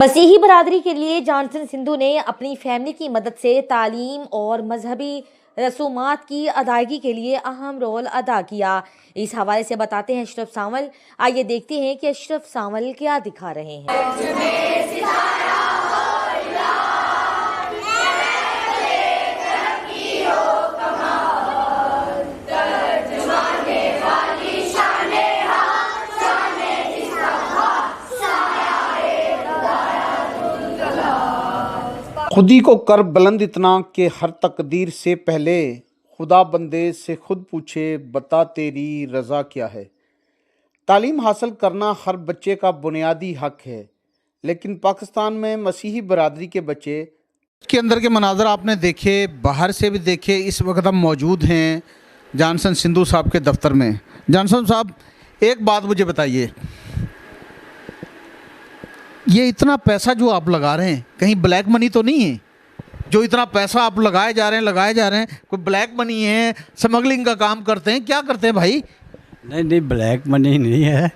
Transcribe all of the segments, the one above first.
मसीही बरादरी के लिए जॉनसन सिंधु ने अपनी फैमिली की मदद से तालीम और मजहबी रसूमात की अदायगी के लिए अहम रोल अदा किया। इस हवाले से बताते हैं अशरफ सावल। आइए देखते हैं कि अशरफ सावल क्या दिखा रहे हैं। खुदी को कर बुलंद इतना कि हर तकदीर से पहले खुदा बंदे से खुद पूछे बता तेरी रज़ा क्या है। तालीम हासिल करना हर बच्चे का बुनियादी हक है, लेकिन पाकिस्तान में मसीही बरादरी के बच्चे के अंदर के मनाजर आपने देखे, बाहर से भी देखे। इस वक्त हम मौजूद हैं जॉनसन सिंधु साहब के दफ्तर में। जॉनसन साहब, एक बात मुझे बताइए, ये इतना पैसा जो आप लगा रहे हैं कहीं ब्लैक मनी तो नहीं है? जो इतना पैसा आप लगाए जा रहे हैं कोई ब्लैक मनी है, स्मगलिंग का काम करते हैं, क्या करते हैं भाई? नहीं, ब्लैक मनी नहीं है,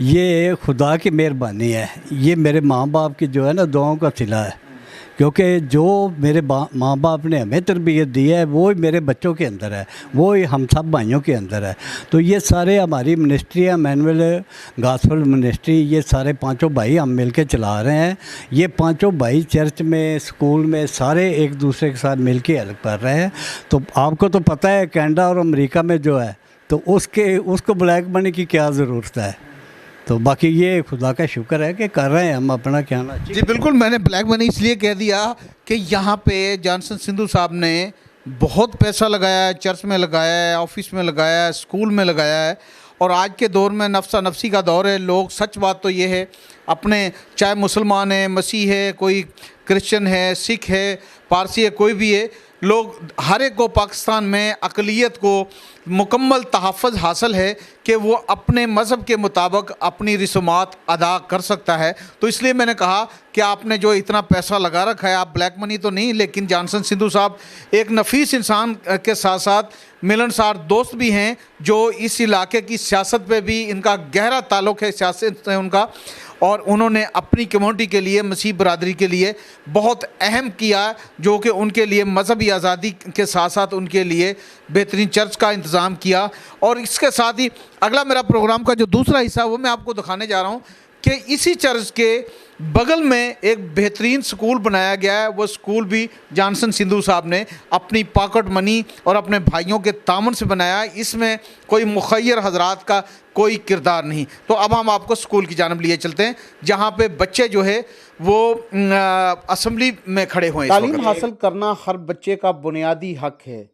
ये खुदा की मेहरबानी है। ये मेरे माँ बाप की जो है ना दुआओं का सिला है, क्योंकि जो मेरे माँ बाप ने हमें तरबियत दी है वो ही मेरे बच्चों के अंदर है, वो ही हम सब भाइयों के अंदर है। तो ये सारे हमारी मिनिस्ट्री है, मैनुअल गॉस्पेल मिनिस्ट्री, ये सारे पांचों भाई हम मिलके चला रहे हैं। ये पांचों भाई चर्च में, स्कूल में, सारे एक दूसरे के साथ मिलके हेल्प कर रहे हैं। तो आपको तो पता है कनाडा और अमेरिका में जो है तो उसको ब्लैक मनी की क्या ज़रूरत है। तो बाकी ये खुदा का शुक्र है कि कर रहे हैं हम अपना कहना। जी बिल्कुल, मैंने ब्लैक मनी इसलिए कह दिया कि यहाँ पे जॉनसन सिंधु साहब ने बहुत पैसा लगाया है, चर्च में लगाया है, ऑफिस में लगाया है, स्कूल में लगाया है। और आज के दौर में नफ्सा नफसी का दौर है। लोग, सच बात तो ये है, अपने चाहे मुसलमान है, मसीह है, कोई क्रिश्चियन है, सिख है, पारसी है, कोई भी है, लोग हर एक को पाकिस्तान में अक़लियत को मुकम्मल तहफ़्फ़ुज़ हासिल है कि वो अपने मज़हब के मुताबिक अपनी रसूमात अदा कर सकता है। तो इसलिए मैंने कहा कि आपने जो इतना पैसा लगा रखा है, आप ब्लैक मनी तो नहीं, लेकिन जॉनसन सिंधु साहब एक नफीस इंसान के साथ साथ मिलनसार दोस्त भी हैं, जो इस इलाके की सियासत पे भी इनका गहरा ताल्लुक़ है, सियासत है उनका। और उन्होंने अपनी कम्युनिटी के लिए, मसीह बरादरी के लिए बहुत अहम किया, जो कि उनके लिए मजहबी आज़ादी के साथ साथ उनके लिए बेहतरीन चर्च का इंतज़ाम किया। और इसके साथ ही अगला मेरा प्रोग्राम का जो दूसरा हिस्सा वो मैं आपको दिखाने जा रहा हूँ कि इसी चर्च के बगल में एक बेहतरीन स्कूल बनाया गया है। वो स्कूल भी जॉनसन सिंधु साहब ने अपनी पॉकेट मनी और अपने भाइयों के तामन से बनाया है। इसमें कोई मुखय्यर हजरात का कोई किरदार नहीं। तो अब हम आपको स्कूल की जानब लिए चलते हैं, जहाँ पे बच्चे जो है वो असम्बली में खड़े हुए हैं। तालीम हासिल करना हर बच्चे का बुनियादी हक है,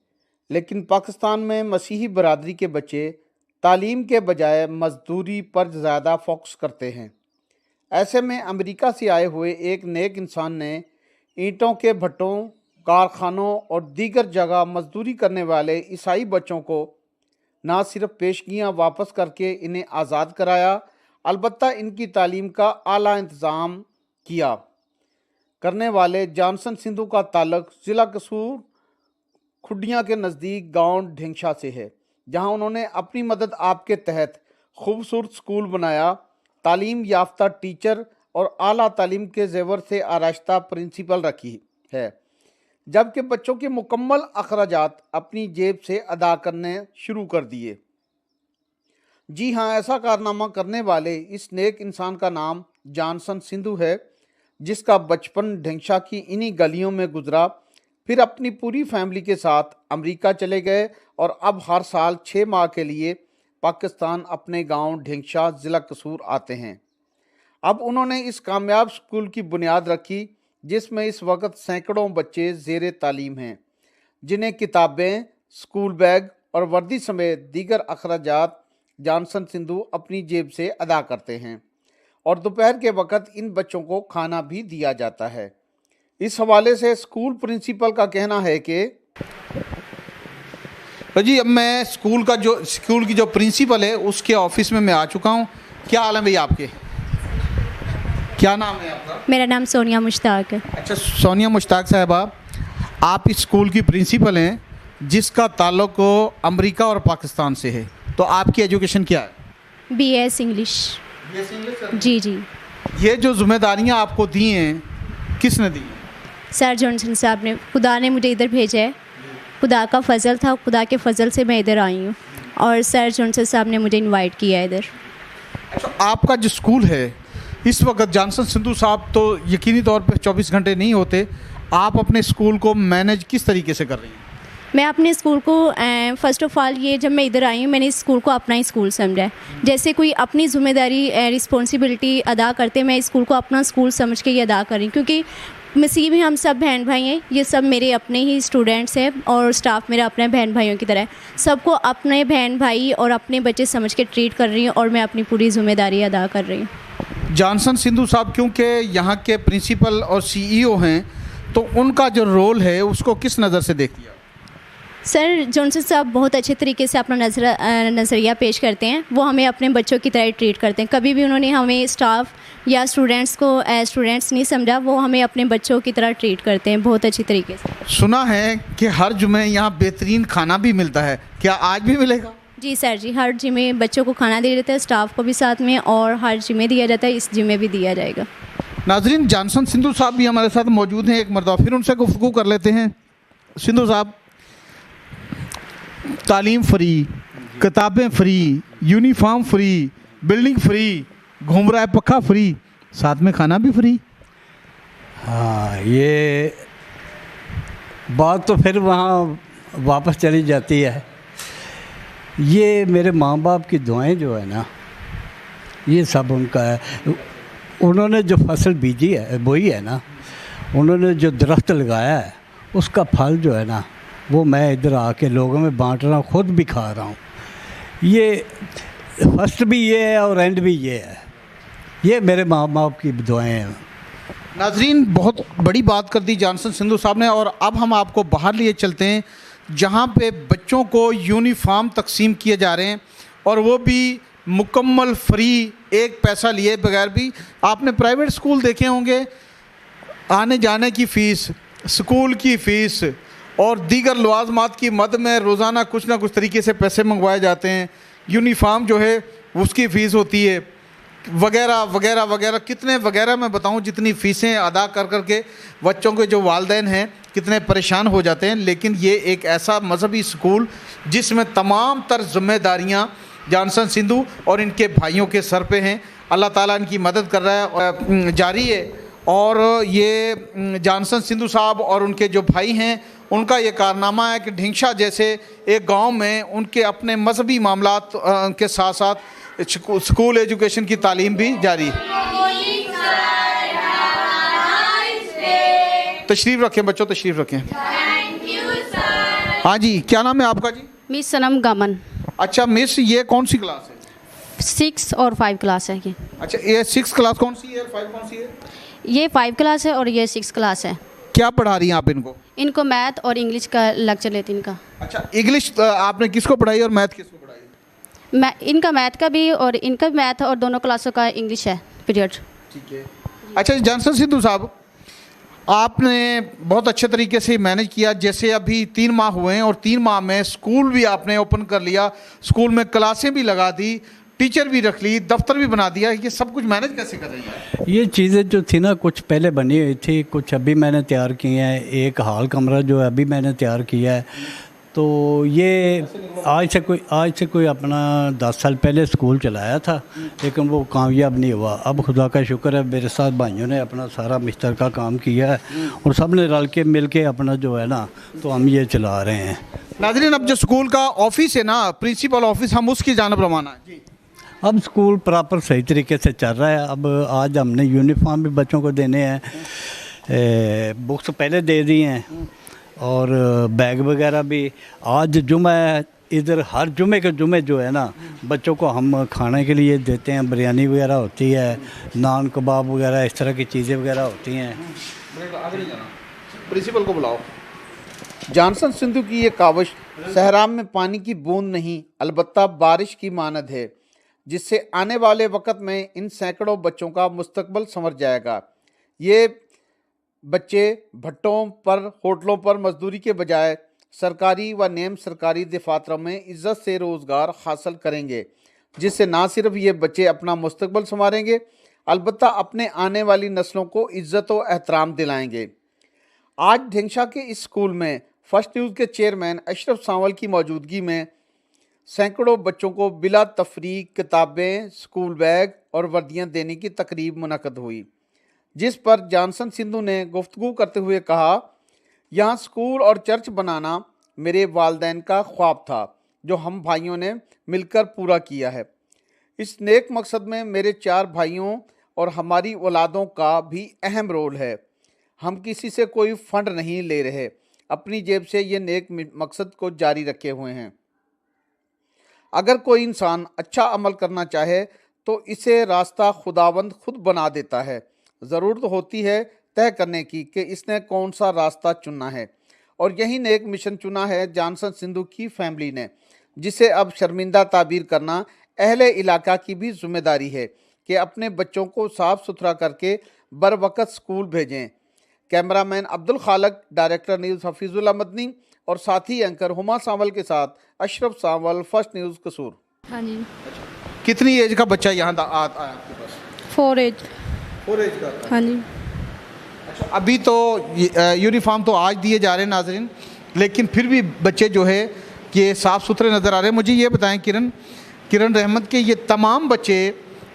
लेकिन पाकिस्तान में मसीही बरादरी के बच्चे तालीम के बजाय मजदूरी पर ज़्यादा फोकस करते हैं। ऐसे में अमेरिका से आए हुए एक नेक इंसान ने ईंटों के भट्टों, कारखानों और दीगर जगह मजदूरी करने वाले ईसाई बच्चों को ना सिर्फ पेशगियाँ वापस करके इन्हें आज़ाद कराया, अलबत्ता इनकी तालीम का आला इंतज़ाम किया। करने वाले जॉनसन सिंधु का ताल्लुक़ ज़िला कसूर खुडियाँ के नज़दीक गांव ढेंगशा से है, जहां उन्होंने अपनी मदद आपके तहत खूबसूरत स्कूल बनाया, तालीम याफ्ता टीचर और आला तालीम के जेवर से आरास्ता प्रिंसिपल रखी है, जबकि बच्चों के मुकम्मल अखराजात अपनी जेब से अदा करने शुरू कर दिए। जी हाँ, ऐसा कारनामा करने वाले इस नेक इंसान का नाम जॉनसन सिंधु है, जिसका बचपन ढेंगशा की इन्हीं गलियों में गुजरा। फिर अपनी पूरी फैमिली के साथ अमेरिका चले गए और अब हर साल 6 माह के लिए पाकिस्तान अपने गांव ढेंगशा ज़िला कसूर आते हैं। अब उन्होंने इस कामयाब स्कूल की बुनियाद रखी, जिसमें इस वक्त सैकड़ों बच्चे ज़ेरे तालीम हैं, जिन्हें किताबें, स्कूल बैग और वर्दी समेत दीगर अखराजात जॉनसन सिंधु अपनी जेब से अदा करते हैं। और दोपहर के वक्त इन बच्चों को खाना भी दिया जाता है। इस हवाले से स्कूल प्रिंसिपल का कहना है कि जी, अब मैं स्कूल की जो प्रिंसिपल है उसके ऑफिस में मैं आ चुका हूँ। क्या हाल है भैया आपके? क्या नाम है आपका? मेरा नाम सोनिया मुश्ताक है। अच्छा, सोनिया मुश्ताक साहबा, आप इस स्कूल की प्रिंसिपल हैं, जिसका ताल्लुक़ अमेरिका और पाकिस्तान से है। तो आपकी एजुकेशन क्या है? BS English. BS English? जी। ये जो जिम्मेदारियां आपको दी हैं किसने दी? सर जॉनसन साहब ने, खुदा ने मुझे इधर भेजा है। खुदा का फजल था, खुदा के फजल से मैं इधर आई हूँ और सर जॉनसन साहब ने मुझे इनवाइट किया है इधर। अच्छा, आपका जो स्कूल है इस वक्त, जॉनसन सिंधु साहब तो यकीनी तौर पे 24 घंटे नहीं होते, आप अपने स्कूल को मैनेज किस तरीके से कर रही हैं? मैं अपने स्कूल को फ़र्स्ट ऑफ़ ऑल ये जब मैं इधर आई हूँ मैंने इस स्कूल को अपना ही स्कूल समझा है। जैसे कोई अपनी ज़िम्मेदारी रिस्पॉन्सिबिलिटी अदा करते, मैं इस स्कूल को अपना स्कूल समझ के ये अदा कर रही हूँ, क्योंकि मसीह में हम सब बहन भाई हैं। ये सब मेरे अपने ही स्टूडेंट्स हैं और स्टाफ मेरा अपने बहन भाइयों की तरह है। सबको अपने बहन भाई और अपने बच्चे समझ के ट्रीट कर रही हूँ और मैं अपनी पूरी ज़िम्मेदारी अदा कर रही हूँ। जॉनसन सिंधु साहब क्योंकि यहाँ के प्रिंसिपल और सीईओ हैं, तो उनका जो रोल है उसको किस नज़र से देखती है? सर जॉनसन साहब बहुत अच्छे तरीके से अपना नज़रिया पेश करते हैं। वो हमें अपने बच्चों की तरह ट्रीट करते हैं। कभी भी उन्होंने हमें स्टाफ या स्टूडेंट्स को स्टूडेंट्स नहीं समझा, वो हमें अपने बच्चों की तरह ट्रीट करते हैं बहुत अच्छी तरीके से। सुना है कि हर जुमे यहाँ बेहतरीन खाना भी मिलता है, क्या आज भी मिलेगा? जी सर जी, हर जिम्मे बच्चों को खाना दिया जाता है, स्टाफ को भी साथ में, और हर जिम्मे दिया जाता है, इस जिम्मे भी दिया जाएगा। नाजरीन, जॉनसन सिंधु साहब भी हमारे साथ मौजूद हैं। एक मरतबा फिर उनसे गुफ्तगू कर लेते हैं। सिंधु साहब, तालीम फ्री, किताबें free, uniform free, building free, घूम रहा है पक्का फ्री, साथ में खाना भी फ्री। हाँ, ये बात तो फिर वहाँ वापस चली जाती है। ये मेरे माँ बाप की दुआएं जो है ना, ये सब उनका है। उन्होंने जो फसल बीजी है, बोई है ना, उन्होंने जो दरख्त लगाया है, उसका फल जो है ना, वो मैं इधर आके लोगों में बांट रहा हूँ, खुद भी खा रहा हूँ। ये फर्स्ट भी ये है और एंड भी ये है। ये मेरे माँ बाप की दुआएं हैं। नाजरीन, बहुत बड़ी बात कर दी जॉनसन सिंधु साहब ने। और अब हम आपको बाहर लिए चलते हैं जहाँ पे बच्चों को यूनिफॉर्म तकसीम किए जा रहे हैं, और वो भी मुकम्मल फ्री, एक पैसा लिए बगैर भी। आपने प्राइवेट स्कूल देखे होंगे, आने जाने की फ़ीस, स्कूल की फ़ीस और दीगर लवाजमात की मद में रोज़ाना कुछ ना कुछ तरीके से पैसे मंगवाए जाते हैं। यूनिफॉर्म जो है उसकी फ़ीस होती है, वगैरह वगैरह वगैरह, कितने वगैरह मैं बताऊं, जितनी फ़ीसें अदा कर कर के बच्चों के जो वालिदैन हैं कितने परेशान हो जाते हैं। लेकिन ये एक ऐसा मजहबी स्कूल जिसमें तमाम तर ज़िम्मेदारियाँ जॉनसन सिंधु और इनके भाइयों के सर पे हैं। अल्लाह ताला इनकी मदद कर रहा है और जारी है। और ये जॉनसन सिंधु साहब और उनके जो भाई हैं, उनका ये कारनामा है कि ढिंगशा जैसे एक गांव में उनके अपने मजहबी मामलात के साथ साथ स्कूल एजुकेशन की तालीम भी जारी है। तशरीफ़ रखें बच्चों, तशरीफ़ रखें। हाँ जी, क्या नाम है आपका जी? मिस सनम गमन। अच्छा मिस, ये कौन सी क्लास है? 6 और 5 क्लास है ये। अच्छा, ये 6 क्लास कौन सी है और 5 कौन सी है? ये 5 क्लास है और ये 6 क्लास है। क्या पढ़ा रही हैं आप इनको? इनको मैथ और इंग्लिश का लेक्चर लेती इनका। अच्छा, इंग्लिश आपने किसको पढ़ाई और मैथ किसको पढ़ाई? इनका मैथ का भी और इनका भी मैथ, और दोनों क्लासों का इंग्लिश है पीरियड। ठीक है। अच्छा जॉनसन सिंधु साहब, आपने बहुत अच्छे तरीके से मैनेज किया। जैसे अभी 3 माह हुए हैं और 3 माह में स्कूल भी आपने ओपन कर लिया, स्कूल में क्लासें भी लगा दी, टीचर भी रख ली, दफ्तर भी बना दिया। ये सब कुछ मैनेज कैसे कर रही है? ये चीज़ें जो थी ना, कुछ पहले बनी हुई थी, कुछ अभी मैंने तैयार की हैं। एक हॉल कमरा जो है अभी मैंने तैयार किया है। तो ये आज से कोई अपना 10 साल पहले स्कूल चलाया था, लेकिन वो कामयाब नहीं हुआ। अब खुदा का शुक्र है, मेरे साथ भाइयों ने अपना सारा मिस्टर का काम किया है और सब ने रल के मिल के अपना जो है ना, तो हम ये चला रहे हैं। नाज़रीन, अब जो स्कूल का ऑफिस है ना, प्रिंसिपल ऑफिस, हम उसकी जानब रवाना है जी। अब स्कूल प्रॉपर सही तरीके से चल रहा है। अब आज हमने यूनिफॉर्म भी बच्चों को देने हैं, बुक्स पहले दे दी हैं और बैग वगैरह भी। आज जुम्मा है, इधर हर जुम्मे के जुम्मे जो है ना, बच्चों को हम खाने के लिए देते हैं। बिरयानी वगैरह होती है, नान कबाब वगैरह, इस तरह की चीज़ें वगैरह होती हैं। प्रिंसिपल को बुलाओ। जॉनसन सिंधु की ये काविश सहराम में पानी की बूंद नहीं, अलबत्ता बारिश की मानद है, जिससे आने वाले वक्त में इन सैकड़ों बच्चों का मुस्तकबल संवर जाएगा। ये बच्चे भट्टों पर, होटलों पर मजदूरी के बजाय सरकारी व नेम सरकारी दफातरों में इज्जत से रोज़गार हासिल करेंगे, जिससे ना सिर्फ ये बच्चे अपना मुस्तकबल संवारेंगे, अलबत्ता अपने आने वाली नस्लों को इज्जत और एहतराम दिलाएंगे। आज ढेंगशा के इस स्कूल में फर्स्ट न्यूज़ के चेयरमैन अशरफ सांवल की मौजूदगी में सैकड़ों बच्चों को बिला तफरीक किताबें, स्कूल बैग और वर्दियां देने की तकरीब मुनक़द हुई, जिस पर जॉनसन सिंधु ने गुफ्तगू करते हुए कहा, यहाँ स्कूल और चर्च बनाना मेरे वालिदैन का ख्वाब था जो हम भाइयों ने मिलकर पूरा किया है। इस नेक मकसद में मेरे 4 भाइयों और हमारी औलादों का भी अहम रोल है। हम किसी से कोई फंड नहीं ले रहे, अपनी जेब से ये नेक मकसद को जारी रखे हुए हैं। अगर कोई इंसान अच्छा अमल करना चाहे तो इसे रास्ता खुदावंद खुद बना देता है। ज़रूरत होती है तय करने की कि इसने कौन सा रास्ता चुनना है, और यही नेक मिशन चुना है जॉनसन सिंधु की फैमिली ने, जिसे अब शर्मिंदा ताबीर करना अहले इलाका की भी जिम्मेदारी है कि अपने बच्चों को साफ़ सुथरा करके बर वक़्त स्कूल भेजें। Cameraman Abdul Khaliq, director news Hafeezullah Madani और साथी एंकर हुमा सांवल के साथ अशरफ सांवल, फर्स्ट न्यूज़ कसूर। हाँ जी। कितनी एज का बच्चा यहाँ आया आपके पास? 4 एज। 4 एज का? हाँ जी। अच्छा, अभी तो यूनिफॉर्म तो आज दिए जा रहे हैं नाजरीन, लेकिन फिर भी बच्चे जो है ये साफ़ सुथरे नज़र आ रहे हैं। मुझे ये बताएं किरण रहमत के ये तमाम बच्चे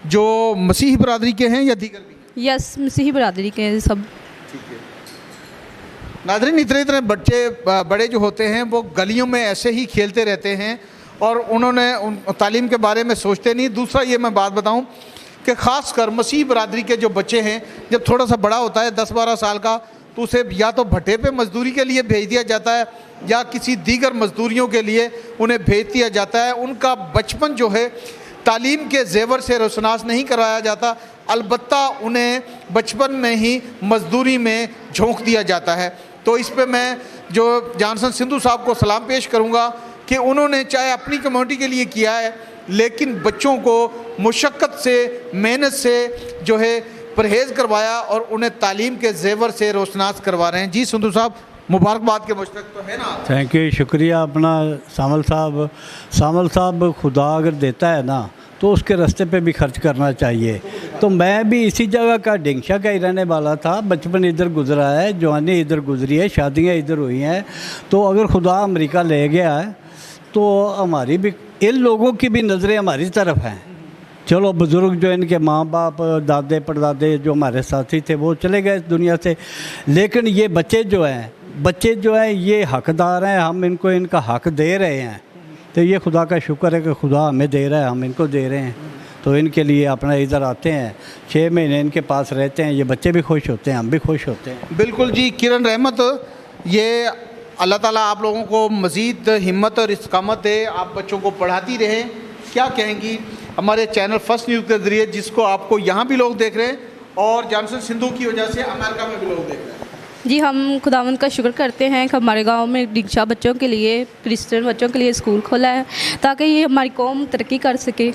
जो मसीही बरादरी के हैं या दीगर भी? यस, मसीही बरादरी के हैं सब। ठीक है नाजरीन, इतने बच्चे बड़े जो होते हैं वो गलियों में ऐसे ही खेलते रहते हैं और उन्होंने तालीम के बारे में सोचते नहीं। दूसरा ये मैं बात बताऊं कि ख़ासकर मसीही बरादरी के जो बच्चे हैं, जब थोड़ा सा बड़ा होता है 10-12 साल का, तो उसे या तो भट्टे पे मजदूरी के लिए भेज दिया जाता है या किसी दीगर मजदूरियों के लिए उन्हें भेज दिया जाता है। उनका बचपन जो है तालीम के जेवर से रोशनास नहीं कराया जाता, अलबत्ता उन्हें बचपन में ही मजदूरी में झोंक दिया जाता है। तो इस पे मैं जो जॉनसन सिंधु साहब को सलाम पेश करूँगा कि उन्होंने चाहे अपनी कम्युनिटी के लिए किया है, लेकिन बच्चों को मुशक्क़त से, मेहनत से जो है परहेज़ करवाया और उन्हें तालीम के जेवर से रोशनास करवा रहे हैं। जी सिंधु साहब, मुबारकबाद के मुस्तक तो है ना? थैंक यू, शुक्रिया अपना सामल साहब। खुदा अगर देता है ना तो उसके रास्ते पे भी खर्च करना चाहिए। तो मैं भी इसी जगह का ढेंगशा का ही रहने वाला था, बचपन इधर गुजरा है, जवानी इधर गुजरी है, शादियाँ इधर हुई हैं। तो अगर खुदा अमेरिका ले गया है तो हमारी भी, इन लोगों की भी नज़रें हमारी तरफ हैं। चलो बुज़ुर्ग जो इनके माँ बाप, दादे परदादे जो हमारे साथी थे वो चले गए दुनिया से, लेकिन ये बच्चे जो हैं ये हकदार हैं, हम इनको इनका हक दे रहे हैं। तो ये खुदा का शुक्र है कि खुदा हमें दे रहा है, हम इनको दे रहे हैं। तो इनके लिए अपना इधर आते हैं, 6 महीने इनके पास रहते हैं, ये बच्चे भी खुश होते हैं, हम भी खुश होते हैं। बिल्कुल जी किरण रहमत, ये अल्लाह ताला आप लोगों को मज़ीद हिम्मत और इस्कामत दे, आप बच्चों को पढ़ाती रहें। क्या कहेंगी हमारे चैनल फर्स्ट न्यूज़ के ज़रिए, जिसको आपको यहाँ भी लोग देख रहे हैं और जॉनसन सिंधु की वजह से अमेरिका में भी लोग देख रहे हैं? जी, हम खुदावंद का शुक्र करते हैं कि हमारे गांव में ढेंगशा बच्चों के लिए, क्रिश्चियन बच्चों के लिए स्कूल खोला है ताकि ये हमारी कौम तरक्की कर सके।